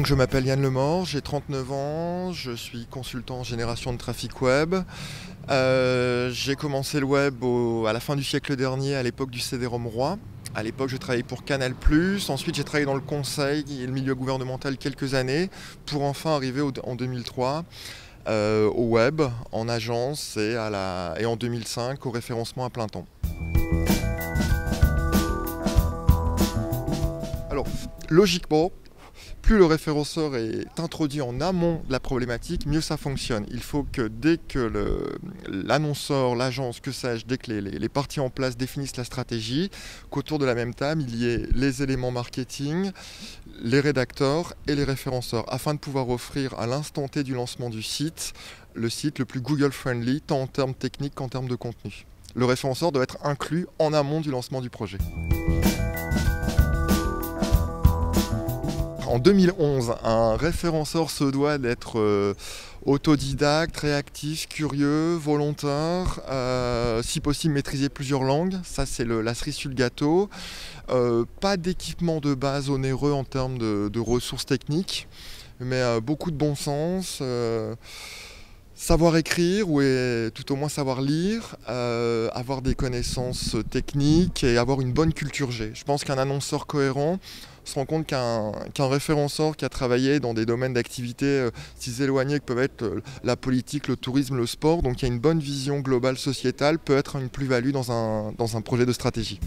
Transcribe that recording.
Donc je m'appelle Yann Lemort, j'ai 39 ans, je suis consultant en génération de trafic web. J'ai commencé le web à la fin du siècle dernier, à l'époque du CD-ROM roi. À l'époque, je travaillais pour Canal+. Ensuite, j'ai travaillé dans le conseil et le milieu gouvernemental quelques années pour enfin arriver en 2003 au web, en agence et en 2005 au référencement à plein temps. Alors, logiquement, plus le référenceur est introduit en amont de la problématique, mieux ça fonctionne. Il faut que dès que l'annonceur, l'agence, que sais-je, dès que les parties en place définissent la stratégie, qu'autour de la même table, il y ait les éléments marketing, les rédacteurs et les référenceurs, afin de pouvoir offrir à l'instant T du lancement du site, le site le plus Google-friendly, tant en termes techniques qu'en termes de contenu. Le référenceur doit être inclus en amont du lancement du projet. En 2011, un référenceur se doit d'être autodidacte, réactif, curieux, volontaire, si possible maîtriser plusieurs langues, ça c'est la cerise sur le gâteau. Pas d'équipement de base onéreux en termes de ressources techniques, mais beaucoup de bon sens. Savoir écrire ou tout au moins savoir lire, avoir des connaissances techniques et avoir une bonne culture G. Je pense qu'un annonceur cohérent se rend compte qu'un référenceur qui a travaillé dans des domaines d'activité si éloignés que peuvent être la politique, le tourisme, le sport, donc il y a une bonne vision globale sociétale, peut être une plus-value dans un projet de stratégie.